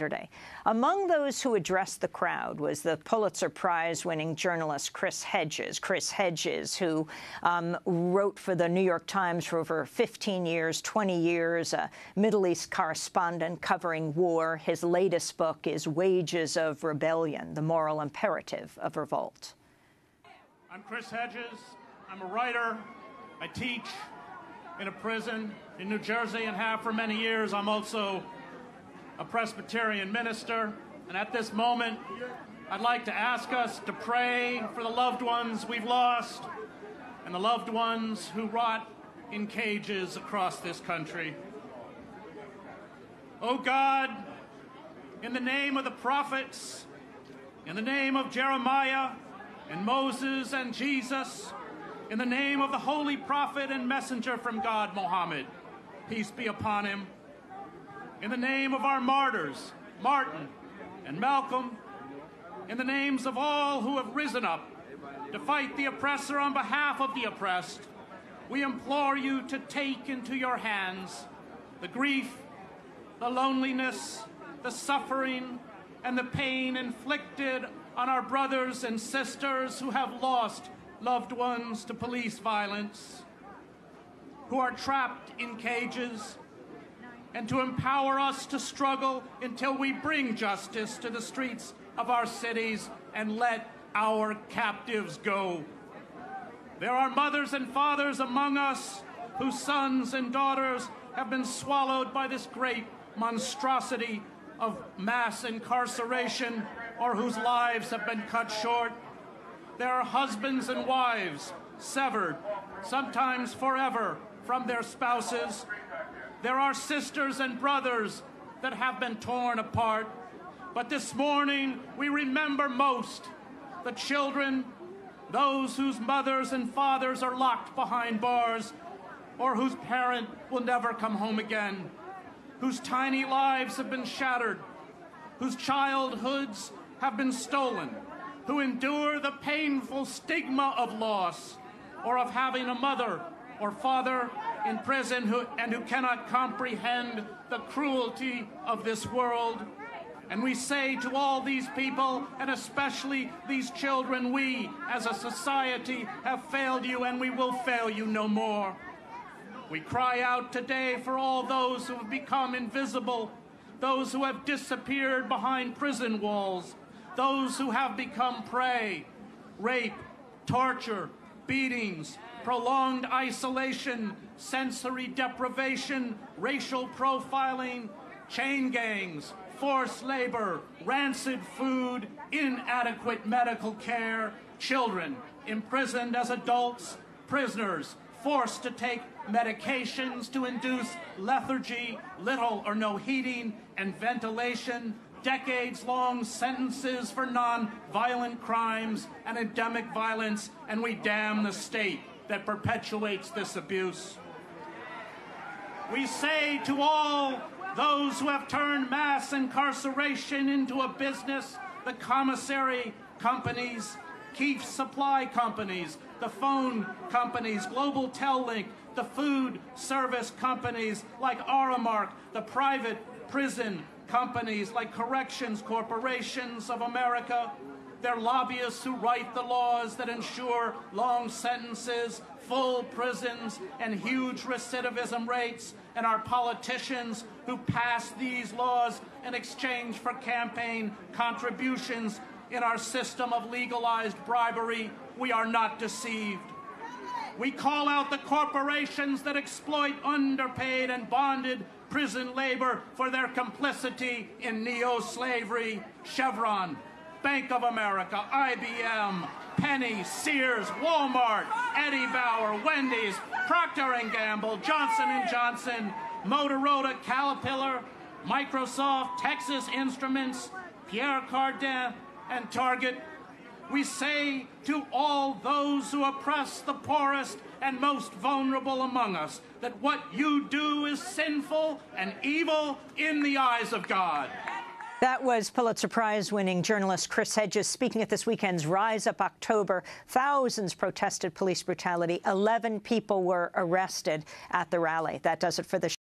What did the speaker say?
Saturday. Among those who addressed the crowd was the Pulitzer Prize-winning journalist Chris Hedges. Chris Hedges, who wrote for the New York Times for over 15 years, 20 years, a Middle East correspondent covering war. His latest book is Wages of Rebellion, the Moral Imperative of Revolt. I'm Chris Hedges. I'm a writer. I teach in a prison in New Jersey and have for many years. I'm also a Presbyterian minister, and at this moment, I'd like to ask us to pray for the loved ones we've lost and the loved ones who rot in cages across this country. Oh God, in the name of the prophets, in the name of Jeremiah and Moses and Jesus, in the name of the holy prophet and messenger from God, Muhammad, peace be upon him, in the name of our martyrs, Martin and Malcolm, in the names of all who have risen up to fight the oppressor on behalf of the oppressed, we implore you to take into your hands the grief, the loneliness, the suffering, and the pain inflicted on our brothers and sisters who have lost loved ones to police violence, who are trapped in cages, and to empower us to struggle until we bring justice to the streets of our cities and let our captives go. There are mothers and fathers among us whose sons and daughters have been swallowed by this great monstrosity of mass incarceration or whose lives have been cut short. There are husbands and wives severed, sometimes forever, from their spouses. There are sisters and brothers that have been torn apart. But this morning, we remember most the children, those whose mothers and fathers are locked behind bars, or whose parent will never come home again, whose tiny lives have been shattered, whose childhoods have been stolen, who endure the painful stigma of loss, or of having a mother or father in prison who cannot comprehend the cruelty of this world. And we say to all these people, and especially these children, we as a society have failed you and we will fail you no more. We cry out today for all those who have become invisible, those who have disappeared behind prison walls, those who have become prey, rape, torture, beatings, prolonged isolation, sensory deprivation, racial profiling, chain gangs, forced labor, rancid food, inadequate medical care, children imprisoned as adults, prisoners forced to take medications to induce lethargy, little or no heating and ventilation, decades-long sentences for non-violent crimes and endemic violence, and we damn the state that perpetuates this abuse. We say to all those who have turned mass incarceration into a business, the commissary companies, Keefe supply companies, the phone companies, Global Tellink, the food service companies like Aramark, the private prison companies like Corrections Corporations of America, their lobbyists who write the laws that ensure long sentences, full prisons, and huge recidivism rates, and our politicians who pass these laws in exchange for campaign contributions in our system of legalized bribery. We are not deceived. We call out the corporations that exploit underpaid and bonded prison labor for their complicity in neo-slavery: Chevron, Bank of America, IBM, Penny, Sears, Walmart, Eddie Bauer, Wendy's, Procter & Gamble, Johnson & Johnson, Motorola, Caterpillar, Microsoft, Texas Instruments, Pierre Cardin, and Target. We say to all those who oppress the poorest and most vulnerable among us that what you do is sinful and evil in the eyes of God. That was Pulitzer Prize-winning journalist Chris Hedges speaking at this weekend's Rise Up October. Thousands protested police brutality. 11 people were arrested at the rally. That does it for the